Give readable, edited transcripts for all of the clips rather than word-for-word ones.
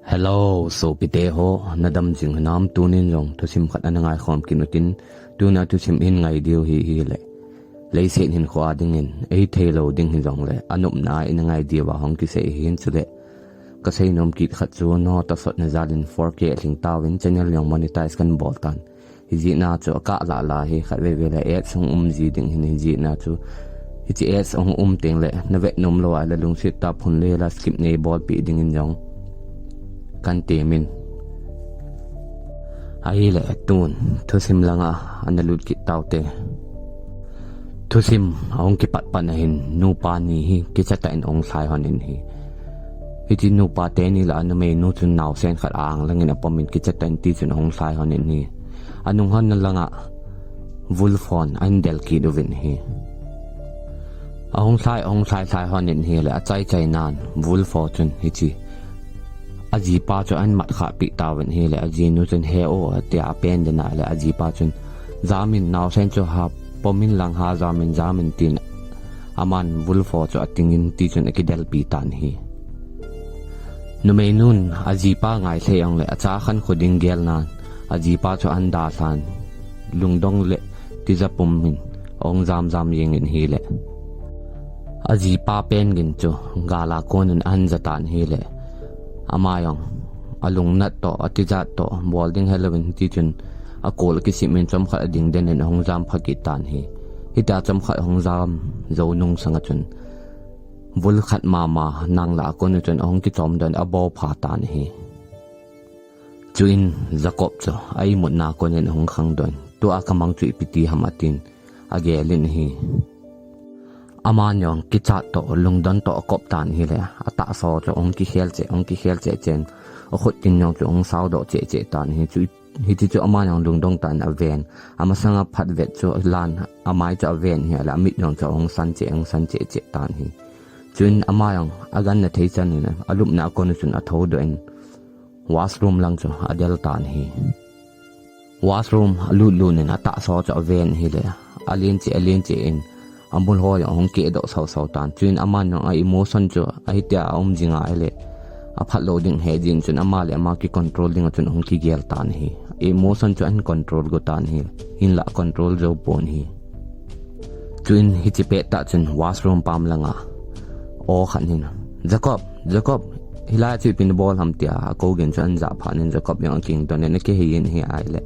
Hello, so pite ho nadam jing nam tunin jong to sim khat anangai khom kinutin tuna to sim in ngai dio hi le leise hin khwa ding in ei thelo ding hi jong le anup na in ngai dia wa hong ki se hin chule ka sei nom ki khat chu no ta sot na zalin 4K ling tawin channel yong monetize kan bol tan hi ji na chu ka la hi khat ve ve la et sung ji ding hin ji na chu hi chi es ong teng le na ve nom lo ala lung sit ta phun le la skip nei bol pi ding in jong kan temin ai le tun thu sim langa analut ki taute thu sim ong ki pat panahin nu pa ni hi ki chata in ong sai honin hi hiti nu pa te ni la anu me nu chun naw sen khat ang langin apomin ki chata in ti chun ong sai honin hi anung han langa vulfon an del ki dovin hi ong sai honin hi la chai chai nan vulfo chun hi chi aji pa chu an mat kha pi tawin hi le aji nu chen he o tia pen de na le aji pa chun zamin naw sen chu ha pomin lang ha zamin tin aman vulfo chu atingin ti chun ekidel pi tan hi nu me nun aji pa ngai se ang le acha khan khuding gel nan aji pa chu an da san lungdong le ti za pum min ong zam yeng in hi le aji pa pen gin chu gala konun an zatan hi le amayong alung nat to atijat to bolding Halloween ti chun akol ki simen chom kha ding den en hong jam phakitan hi hita chom kha hong jam zo nung sanga chun vul khat mama nang la kon chun hong ki chom den abo pha tan hi chuin zakop cho ai mut na kon en hong khang don to akamang chu ipiti hamatin agelin hi amanyong kichat to lungdan to kop tan hi le ata so cho ong ki khel che chen o khut tin nyong cho ong sao do che tan hi chu hi ti cho amanyong lungdong tan aven amasanga phat vet cho lan amai cho aven hi la mit nyong cho ong san che tan hi chuin amayong agan na thei chan ni alup na kon chun a tho do en washroom lang cho adel tan hi washroom lu nen ata so cho aven hi le alien che en ambul ho yang hong ke do sau tan chuin aman no a emotion cho a hitia jinga ele a phat loading he jin chun ama le ama ki controlling chun hong ki gel tan hi emotion cho an control go tan hi in la control jo pon hi chuin hi chi pe ta chun washroom pam langa o khan hin jacob hila chi pin ball ham tia ko gen chan za phanin jacob yang king don ne ke hin hi ai le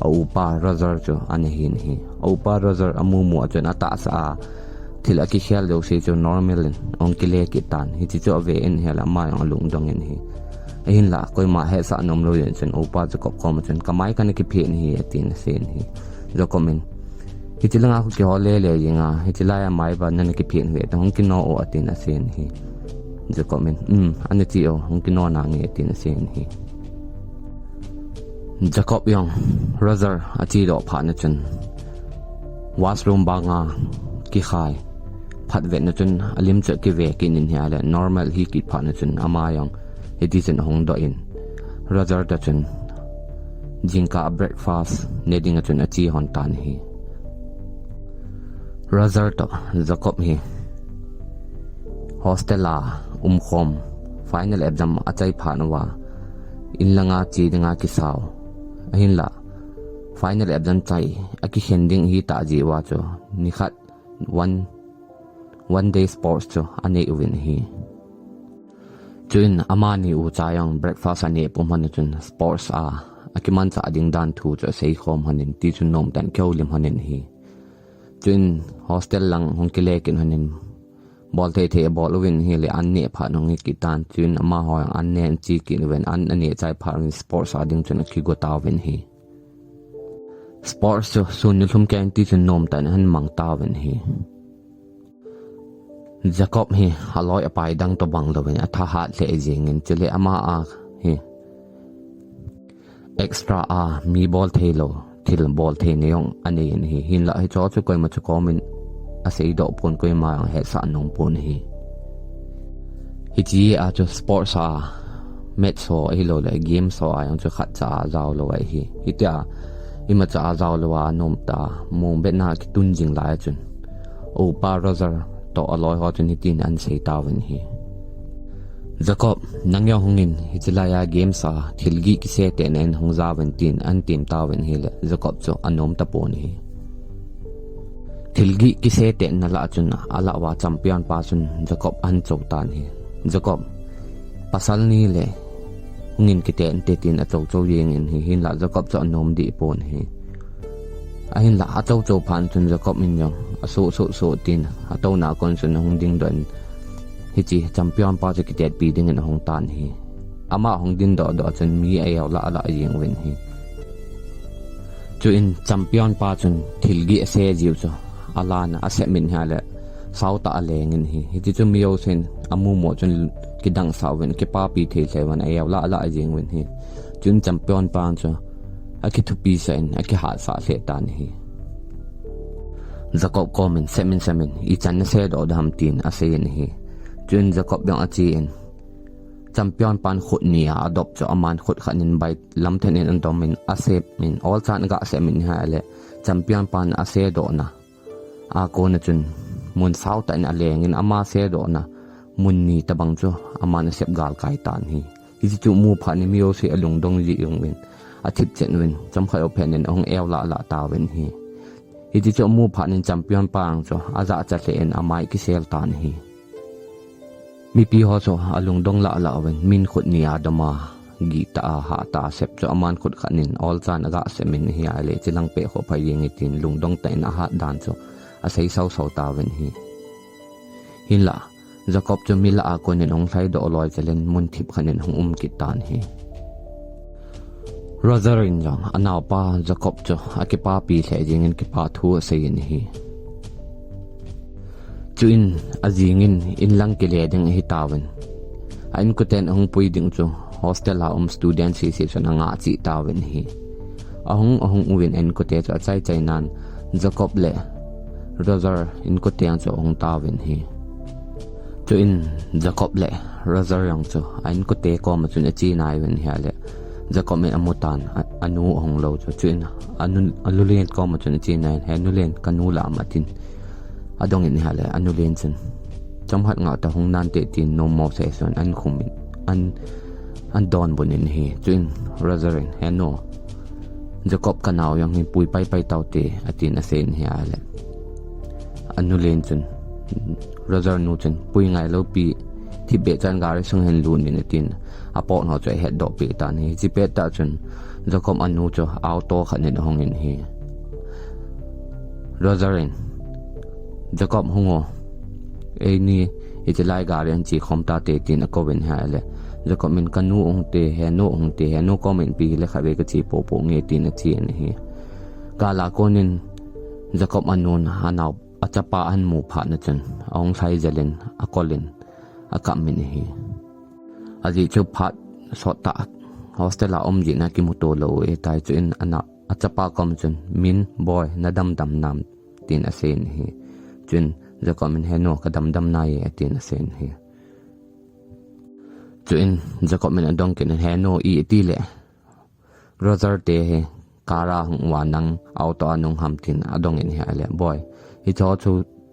upa razar cho ane hin hi upa razar amu mu achon ata sa thila ki khel do se cho normal ong kile ki tan hi chi cho ve en hela ma yang lung dong en hi hin la koi ma he sa nom lo yen chen upa cho kop kom chen kamai kan ki phe ni hi tin sen hi jo komen hi chi langa ku ki hole le yinga hi chi la ya mai ba nan ki phe ni tong ki no o atin sen hi jo komen ane ti o hong ki no na nge tin sen hi Jacob yang razor achi do phana chun washroom banga ki khai phat ve na chun alim che ki ve kin in ya le normal hi ki phana chun ama yang edi chen hong do in razor da chun jingka breakfast neding chun achi hon tan hi razor to Jacob hi hostela khom final exam achai phana wa in langa chi dinga ki saw ahin la final exam chai aki ending hi ta ji wa cho ni khat one day sports cho ane win hi chuin amani u chayang breakfast ane pumhan chun sports akiman cha ding dan thu cho sei khom hanin ti chun nom tan keu lim hanin hi chuin hostel lang hong ki lekin hanin bol the bol win hi le an ne pha nong ki tan chuin ama ho an ne chi ki wen an ne chai pha sports ading chun ki go ta wen hi sports so ni thum kan ti chun nom tan han mang ta wen hi Jacob hi haloi apai dang to bang lo wen atha ha le jing in chule ama hi extra mi bol thelo thil bol the ne yong ane hi hin la hi cho chu koi ma chu comment asei do pon koi ma he sa nong pon hi chi a cho sports match so hi lo le game so a yang chu khat cha zaw lo ai hi hitia ima cha zaw lo wa nom ta mong bet na ki tun jing lai chun o pa razor to aloi ho chun hitin an sei ta wen hi Jacob nangyong hungin hitilaya game sa thilgi kise tenen hongza ventin an tim tawen hile Jacob cho anom taponi thilgi kise ten nala chun ala wa champion pa chun Jacob an choutan hi Jacob pasal ni le hungin kiten te tin a chou yeng in hi hin la Jacob cho anom di pon hi a hin la a chou phan chun Jacob min yong a so tin a to na kon chun hung ding don hi chi champion pa che kitet pi ding in hong tan hi ama hong din do chun mi ai la yeng wen hi chu in champion pa chun thilgi ase jiu cho alana ase min ha le sauta aleng in hi ti chu mi o sen amu mo chun kidang sawen ke pa pi the sewan ai la yeng wen hi chun champion pa cho aki thu pi sen aki ha sa se tan hi Jacob komen semin I chan se do dam tin ase in hi chun Jacob yang achi in champion pan khut nia adopt cho aman khut khanin bai lam then in andomin asep min all chan ga se min ha le champion pan ase do na a ko na chun mun sau ta in aleng in ama se do na mun ni tabang cho aman sep gal kai tan hi hi chu mu pha ni mio se alung dong ji yung win a thip chen win cham khai open in ong el la ta wen hi hi chu mu pha nin champion pang cho aza cha le en amai ki sel tan hi mi pi ho so alung dong la wen min khut ni adama gi ta ha ta sep cho aman khut khanin all chan aga se min hi ale chilang pe kho phai yeng tin lung dong ta na ha dan cho a sei sau ta wen hi hin la Jacob cho mi la a ko nen ong sai do loi chelen mun thip khanin hong ki tan hi Rosarin jang anaw pa Jacob cho akipa pi the jing in ki pa thu se in hi chuin azingin in lang ke le ding hi tawen ain ko ten hong pui ding chu hostel ha student si chona nga chi tawen hi ahong win en ko te cha chai nan Jacob le Rosar in ko te ang cho hong tawen hi chuin Jacob le Rosar yang chu ain ko te ko ma chun chi nai wen hi ale Jacob me amutan anu hong lo chu chuin alulen ko ma chun chi nai henulen kanu la matin adong in hale anulen chen chamhat nga ta hong nan te tin no mo se son an khumin an don bonin hi chuin Rosarin heno Jacob kanaw yang hin pui pai tau te atin asen hi ale anulen chen Rosar nu chen pui ngai lo pi thi be chan gari sung hen lun min atin apo no choi head do pe ta ni chi pe ta chen Jacob anu cho auto khanin hong in hi Rosarin Jacob hungo ni itilai garian chi khomta te tin ko wen ha le Jacob min kanu ong te he no comment pi le khabe ka chi po nge tin a chi ni hi kala konin Jacob anon hanaw achapa an mu pha na chen ong sai jalen akolin akam min hi aji chu phat sota hostel a ji na ki muto lo e tai chu in ana achapa kom chen min boy na dam nam tin a sen hi chun Jacob min heno ka dam nai atin sen hi chuin Jacob min adong ken heno ti le Roger te he kara hung wanang auto anung hamtin adong in hi ale boy hi cho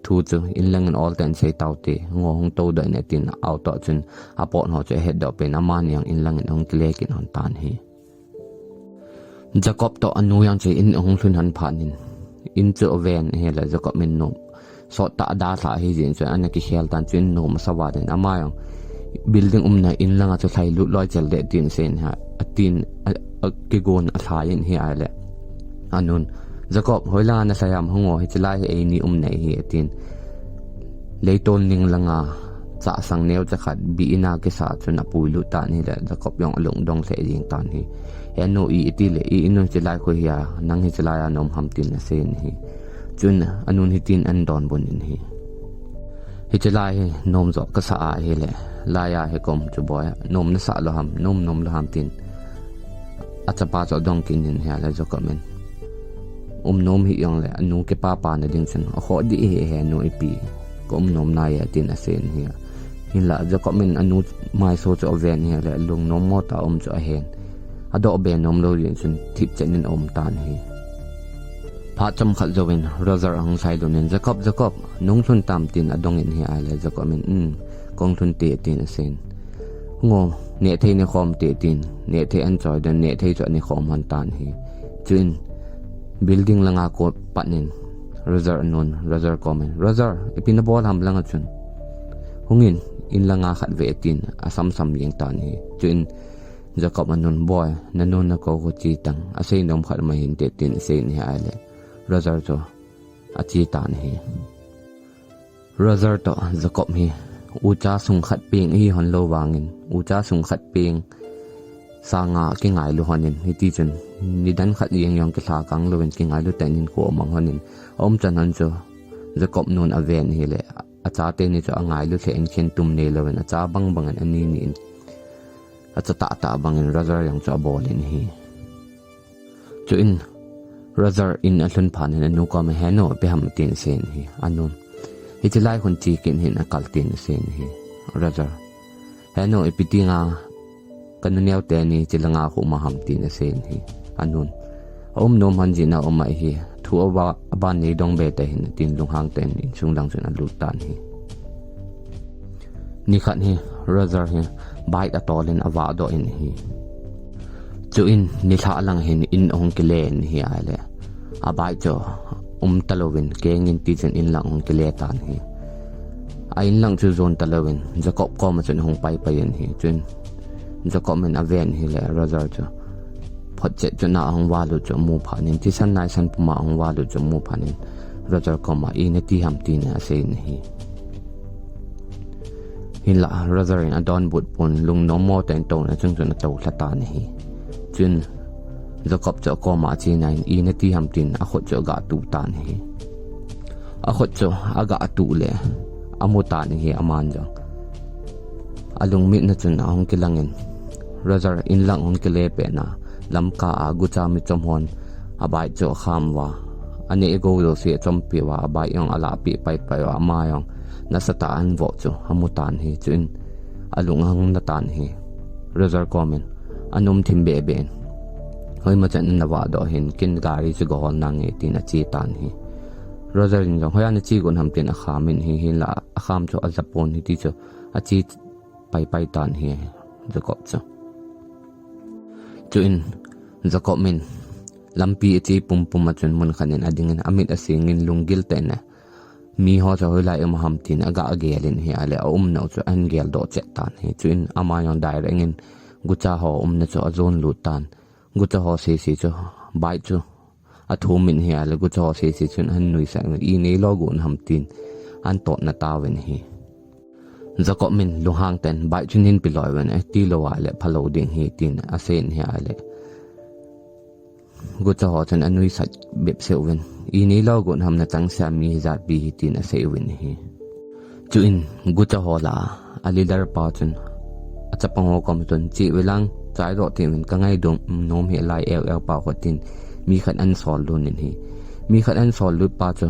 chu in lang all ten sei tau te ngo hung to da ne tin auto chun apo no che head do pe naman yang in lang hung kle kin hon tan hi Jacob to anu yang che in hung sun han phanin in chu ven he la Jacob min no so ta da sa hi jin chu an ki khel tan chin no ma sawa den ama yang building na in langa chu thai lu loi chel de tin sen ha atin ki gon a thain hi ale anun Jacob hoila na sayam hungo hi chilai e ni nei hi atin leitol ning langa cha sang neu cha khat bi ina ke sa chuna puilu ta ni le Jacob yong alung dong se jing tan hi eno ti le inu chilai ko hiya nang hi chilai anom hamtin na sen hi chun anun hitin an don bonin hi chilai nom zo ka sa a hi le laya he kom chu boy nom na sa lo ham nom lo ham tin achapa cho dong kin hin ha la Jacob men nom hi yong le anu ke pa na ding chen ho di he no ipi kom nom na ya tin asen hi hin la Jacob men anu mai so cho ven hi le lung nom mo ta cho hen ado be nom lo yin chen thip chen in tan hi pha cham khal jowin Roger ang sai do nen Jacob nong thun tam tin adong in hi ale Jacob men kong thun te tin asen ngô nè thấy nè khom tệ tin nè thấy anh choi dan nè thấy cho nè khom han tan hi chuin building langa ko panin Razor non Razor comment Razor ipin bol ham langa chun hungin in langa khat ve tin asam sam yeng tan hi chuin Jacob anon boy nanon na ko chi tang asay nom khat ma hin te tin se ni ale Razor to achi tan hi Razor to Jacob hi ucha sung khat ping hi hon lo wangin ucha sung khat ping sanga ki ngai lu honin hi ti chen ni dan khat yeng yong ki thla kang loin ki ngai lu tanin ko mang honin om chan han cho Jacob non aven hi le acha te ni cho angai lu the en khen tum ne loin acha bang bang an ani ni acha ta bangin Razor yang cho bolin hi chu in Razor in alun phanin anu ko me heno pe ham tin sen hi anun hi chilai hun chi kin hin akal tin sen hi Razor heno ipitinga kanuniaw te ni chilanga khu ma ham tin sen hi anun nom han jina omai hi thu aban ni dong be te hin tin lung hang ten in chung dang chun alu tan hi ni khat hi Razor hi bai ta tolin awa do in hi chu in ni tha lang hin in ong kilen hi ale abai cho talowin kengin ti chen in lang ong kile tan hi ain lang chu zon talowin Jacob ko ma chen hong pai yen hi chun Jacob men aven hi le Razor cho phot che chuna hong walu cho mu phanin ti san nai san puma hong walu cho mu phanin Razor ko ma in ti ham ti na sen hi hin la Razor in adon but pon lung no mo ten to na chung chun to thata ni hi chun Jacob cho ko ma chi nine in ti ham tin a khot cho ga tu tan hi a khot cho aga tu le amu tan hi aman jo alung mit na chun ahong kilangin Razor in lang hong kile pe na lam ka a gu cha mi chom hon abai cho kham wa ani ego do se chom pi wa abai yong ala pi pai pai wa ma yong na sata an vo cho amu tan hi chun alung hang na tan hi Razor comment anum thim be ben hoi ma chan na wa do hin kin gari chu go nang e tin a chi tan hi Razor in jong hoya na chi gon ham tin a khamin hi hin la a kham cho a japon hi ti cho a chi pai tan hi Jacob cho chu in Jacob min lampi chi pum ma chun mun khanin adingin amit asingin lungil te na mi ho cho hoi lai ham tin aga agelin hi ale no cho an gel do che tan hi chu in ama yon dai rengin gucha ho na cho azon lu tan gucha ho se cho bai chu athu min hi ale gucha ho se chun han nui sa i nei logun ham tin an to na tawen hi Jacob min luhang ten bai chunin piloi wen ti lo wa le phalo ding hi tin asen hi ale gucha ho chan anui sa bep se wen i nei logun ham na tang sa mi zat bi hi tin ase wen hi chu in gucha ho la alidar pa chun achapang ho kom chun chi welang chai ro tin ka ngai dong nom he lai el pa ho tin mi khat an sol lu nin hi mi khat an sol lu pa chu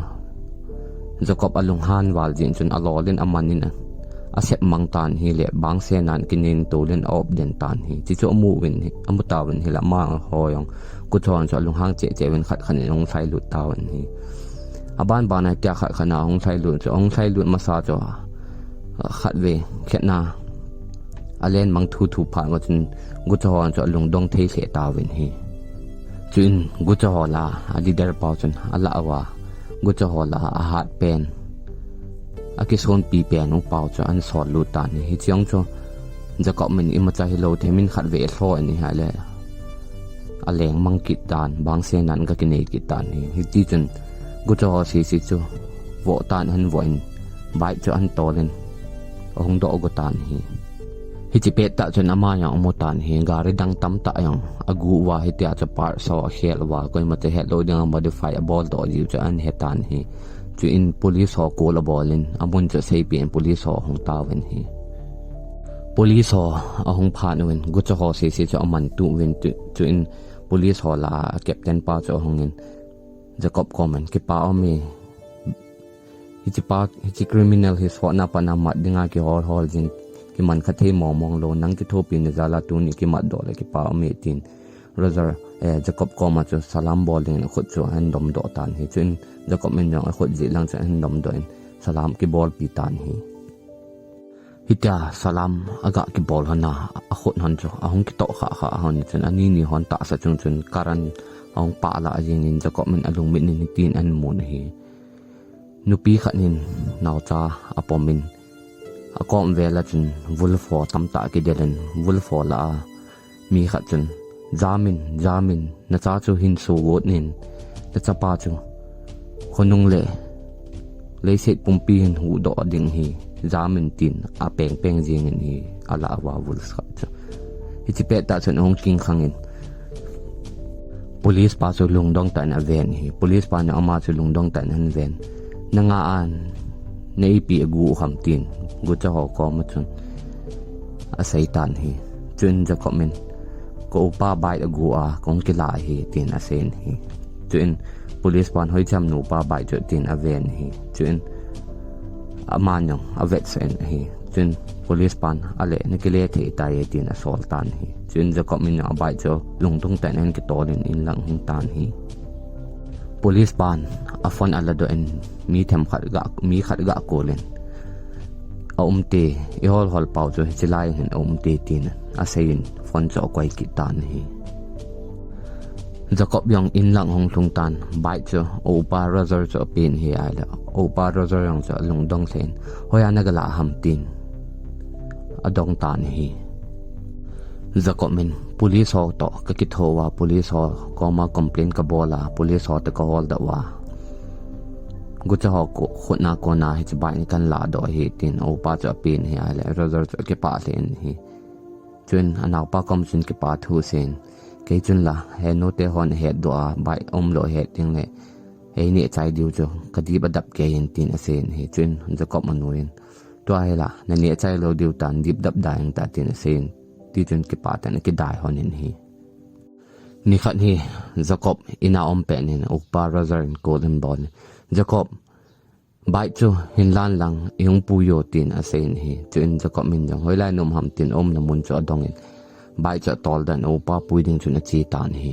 Jacob alung han wal jin chun alolin amanin asep mang tan hi le bang se nan kinin tolen op den tan hi chi chu mu win hi amu ta win hi la ma hoyong ku thon cho lung hang che wen khat khan ong sai lu ta wen hi aban bana kya khat khana ong sai lu cho ong sai lu ma sa cho khat ve khetna alen mang thu pha ma chun gu thon cho lung dong thei se ta wen hi chin gu cho la ali der pa chun ala awa gu cho la a hat pen akison pi pe no pau cho an sol lu tan hi chiang cho Jacob min ima cha hi lo the min khat ve thlo ani ha le aleng mang ki tan bang se nan ka ki nei ki tan hi ti chun gu cho si chu vo tan han voin bai cho an tolen ong do go tan hi chi pe ta chun ama yang mo tan hi gari dang tam ta yang agu wa hi tia cha par so hel wa koi ma te hel lo ding modify a ball do ju cho an he tan hi chu in police ho ko la bolin amun cha sei pen police ho hong ta wen hi police ho a hong pha wen gu cha ho se cho aman tu wen chu in police ho la captain pa cho hong in Jacob comment ki pa me hi criminal his ho na pa na ma dinga ki hol jin ki man kha the mong lo nang ki thopin ne zala tu ni ki ma do le ki pa me tin Razor Jacob ko ma chu salam bolin khut chu han dom do tan hi chin Jacob men yong khut ji lang chu han dom do in salam ki bol pi tan hi hitia salam aga ki bol hana a khot han cho ahong ki to kha kha hon chen ani ni hon ta sa chung chun karan ong pa la jing in Jacob min alung min ni tin an mun hi nupi khanin naw cha apomin akom vela chun vulfo tamta ki delen vulfo la mi kha chun jamin na cha chu hin su wot nin ta cha pa chu khonung le set pumpi hin hu do ding hi jamin tin a peng jing in hi ala wa vul kha chu hi pe ta chun ong king khangin police pa chu lungdong tan a ven hi police pa na ama chu lungdong tan han ven nanga an nei pi agu ham tin gu cha ho ko ma chun a saitan hi chun ja comment ko pa bai agu a kong kila hi tin a sen hi chun police pan hoi cham nu pa bai chu tin a ven hi chun aman yong a vet sen hi chun police pan ale ne kile the ta ye tin a sol tan hi chun ja comment a bai chu lungdong tan en ki tolin in lang hung tan hi police pan a phone ala do en mi khat ga kolen a umte I hol pau cho chilai hen umte tin a sein phone cho kwai ki tan hi Jacob yong in lang hong thung tan bai cho opa razor cho pin hi ala opa razor yong cho lungdong sen hoya na gala ham tin adong tan hi Jacob min police ho to ka ki thowa police ho koma complain ka bola police ho te ka hol da wa gu cha ho ko khona ko na hi bai ni kan la do hi tin opa cho pin hi ala razor cho ki pa len hi chun anaw pa kom chun ki pa thu sen ke chun la he no te hon he do a bai lo he ting le he ni chai diu cho ka di ba dap ke yin tin a sen hi chun Jacob manuin to ai la na ni chai lo diu tan dip dap dai ta tin a sen ti chun ki pa tan ki dai hon in hi ni khat hi Jacob ina om pe nin opa razor in golden ball Jacob bai chu hin lan lang yung puyo tin a sen hi chun Jacob min jong hoi lai nom ham tin om na mun cho dong in bai cha tol dan opa puiding chun a chi tan hi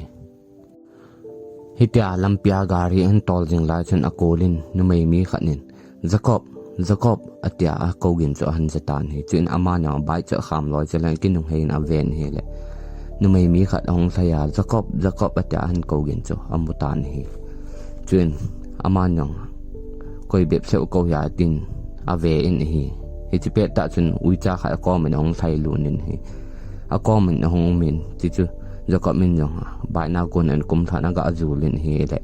hitia lampia gari an tol jing lai chun a kolin nu mai mi khanin Jacob atia a kogin cho han jatan hi chun ama nya bai cha kham loi chalan kinung hein a ven hi le nu mai mi khat hong thaya Jacob atia han kogin cho amutan hi chun ama nyong koi bep se ko ya tin a ve in hi chi pe ta chun ui cha kha ko men hong thai lu nin hi a ko men hong min ti chu Jacob min nyong bai na kon an kum thana ga azulin hi le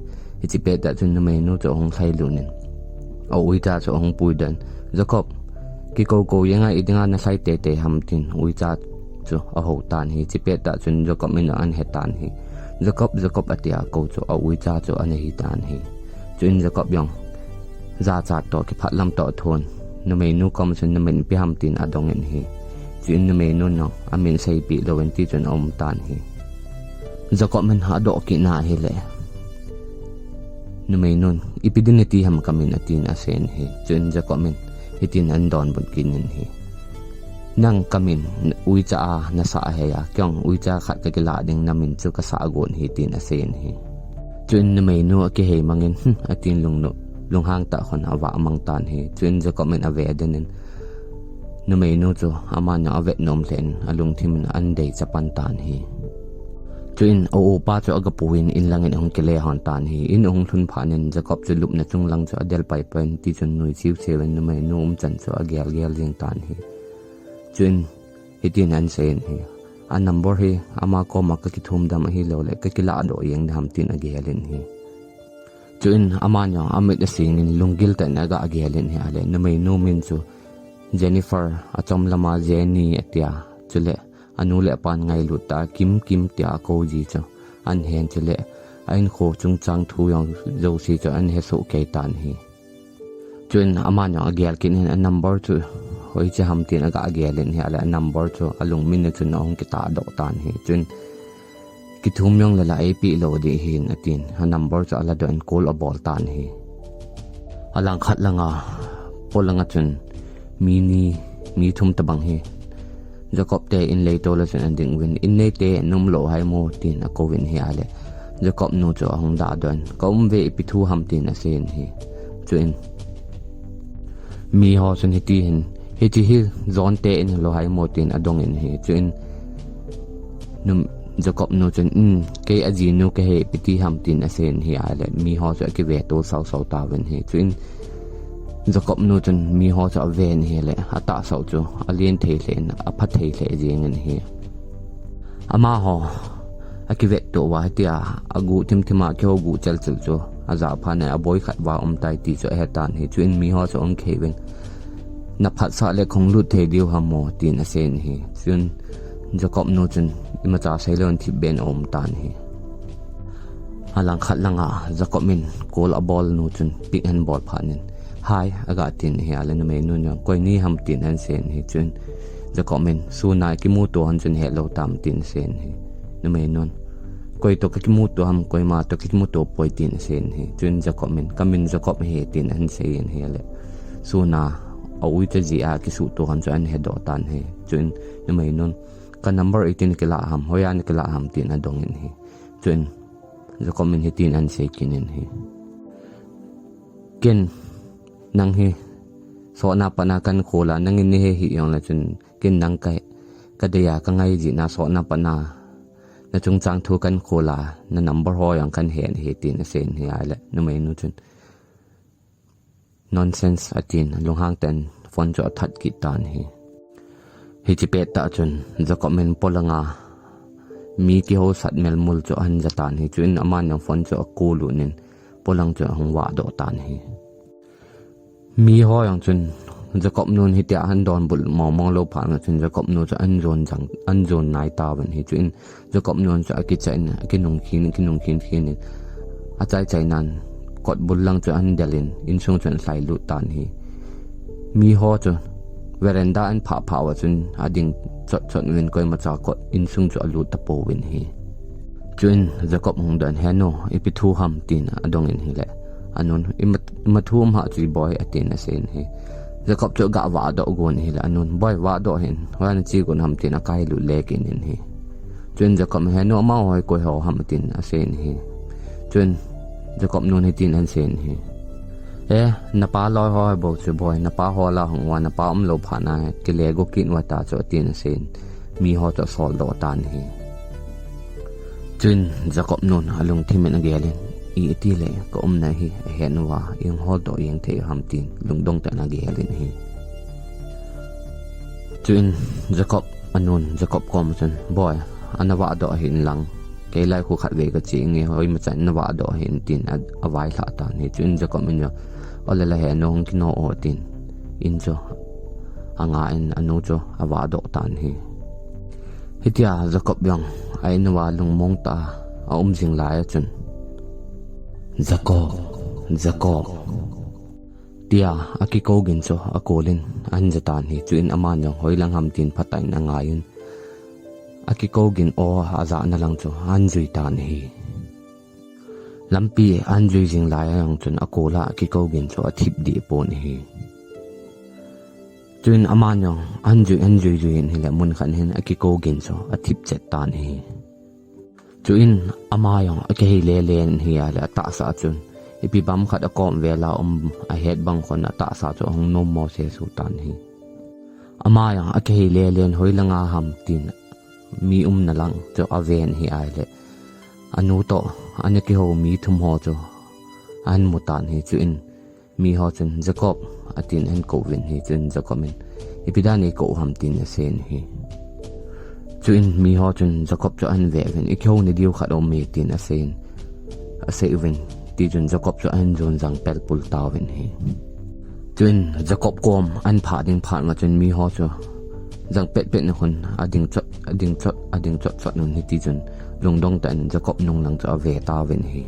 chi pe ta chun nu mai nu cho hong thai lu nin a ui cha cho hong pui dan Jacob ki ko yanga idinga na sai te ham tin ui cha chu a ho tan hi chi pe ta chun Jacob min an he tan hi Jacob atia ko cho a ui cha cho an hi tan hi chun Jacob yong za cha to ki phat lam to thon nu mai nu kom chun nu men pi ham tin adong en hi chun nu mai nu no amin sei pi lo en ti chun om tan hi Jacob men ha do ki na hi le nu mai nun ipidinity ham kamin atin asen hi chun Jacob men hitin an don bun kin hi nang kamin ui cha na sa he ya kyong ui cha khat ka ki la ding namin chu ka sa gon hi tin asen hi chun nu mai nu ki he mangin atin lung hang ta khon awa mang tan hi chun Jacob men ave denen nu mai nu chu ama nya ave nom len alung thim an dei chapan tan hi chun o pa chu aga puin in langin hong kele han tan hi in hong thun phanin Jacob chu lup na chung lang chu adel pai pen ti chun nui chiu chewen nu mai nu chan chu agel jing tan hi chun hitin an sen hi a number hi ama ko ma ka ki thum dam hi lo le ka ki la do yeng dham tin agelin hi chun ama nya amit asing in lungil ta na ga agelin hi ale nu mai nu min chu Jennifer achom lama Jenny atia chule anu le pan ngai lu ta kim tia ko ji cho an hen chule ain kho chung chang thu yong zo si cho an he so ke tan hi chun ama nya agel kin a number chu hoi cha ham tin aga agelin hi ala number chu alung min chu na hong ki ta do tan hi chun ki thum yong la ap lo de hin atin ha number chu ala do an call a ball tan hi alang khat langa polanga chun mi thum ta bang hi Jacob te in leito la chun anding win in nei te num lo hai mo tin a ko win hi ale Jacob no cho hong da don kom ve pi thu ham tin a sen hi chuin mi ho chun hi ti hin hi chi hi zon te in lo hai mo tin adong in hi chuin num Jacob no chen ke aji no ke he piti ham tin asen hi ale mi ho cha ke ve to sau ta wen hi chuin Jacob no chen mi ho cha ven hi le ata sau chu alien the len a phat the le jeng an hi ama ho akivet to wa tia agu timtima kyo gu chal chu aza pha na boy khat wa tai ti cho he tan hi chuin mi ho cha ong khewen na phat sa le khong lu the diu ha mo tin asen hi chuin Jacob no chen ima cha sailon thi ben om tan hi alang khat langa Jacob min kol a ball no chen pick and ball phanin hai aga tin hi alen me nu nya koi ni ham tin an sen hi chun Jacob min su nai ki mu to han chen he lo tam tin sen hi nu me non koi to ki mu to ham koi ma to ki mu to poi tin sen hi chun Jacob min kamin Jacob he tin an sen hi le su na aui te ji a ki su to han chan he do tan he chun nu me non ka number 18 kila ham hoyan kila ham tin adong in hi chun Jacob min hi tin an se kinin hi ken nang hi so na pana kan khola nang in hi yong la chun ken nang kai ka de ya ka ngai ji na so na pana na chung chang thu kan khola na number ho yang kan hen hi tin sen hi ala no mai nu chun nonsense atin long hang ten phone jo that ki tan hi hi chi pe ta chun Jacob min polanga mi ki ho sat mel mul cho an jatan hi chuin aman yang phone cho ku lu nin polang cho hong wa do tan hi mi ho yang chun Jacob nun hi tia han don bul mong lo pha na chun Jacob nu cho an zon nai ta wen hi chuin Jacob nun cho ki chain ki nong khin a chai nan kot bul lang cho an delin in chung chun sai lu tan hi mi ho cho veranda an pha wa chun ading chot win koi ma cha kot in chung cho lu ta po win hi chuin Jacob hong dan heno ipi thu ham tin adong in hi le anon imat thum ha chi boy atin asen hi Jacob cho ga wa do gon hi la anon boy wa do hin wan chi gon ham tin akai lu le kin in hi chuin Jacob heno ma hoi koi ho ham tin asen hi chuin Jacob non hi tin an sen hi na pa loi hoi bo chu boy na pa ho la hong wa na pa lo phana ke le go kin wa ta cho tin sen mi ho cho sol do tan hi chuin Jacob non alung thimen agelin i ti le ko na hi hen wa yung ho do yung the ham tin lung dong ta na gelin hi chuin Jacob anon Jacob kom chun boy anawa do hin lang ke lai khu khat ve ka chi nge hoi ma chan na wa do hin tin awai la ta ni chuin Jacob min yo ole la he nong ki no o tin in cho anga in anu cho awa do tan hi hitia Jacob yang ai na wa lung mong ta a jing lai chun Jacob tia aki ko gin cho akolin an jatan hi chuin aman yang hoi lang ham tin phatai na ngayin aki ko gin o aza na lang cho an jui tan hi lampi an jui jing lai yang chun akola aki ko gin cho athip di pon hi chuin aman yang an jui hin hi la mun khan hin aki ko gin cho athip chet tan hi chuin ama yang ake le len hi ala ta sa chun ipi bam khat akom vela a het bang khon ta sa cho hong nom mo se su tan hi ama yang ake le len hoi langa ham tin mi na lang cho aven hi ai le anu to aneki ho mi thum ho cho an mutan hi chuin mi ho chun Jacob atin en ko win hi chun Jacob min ipidani ko ham tin sen hi chuin mi ho chun Jacob cho an ve ven ikho ni diu khat om mi tin asen ase ven ti chun Jacob cho an zon jang pel pul ta ven hi chuin Jacob kom an pha ding pha ma chun mi ho cho jang pet na khun ading chot nun hi ti chun lungdong tan Jacob nung lang cho ve ta ven hi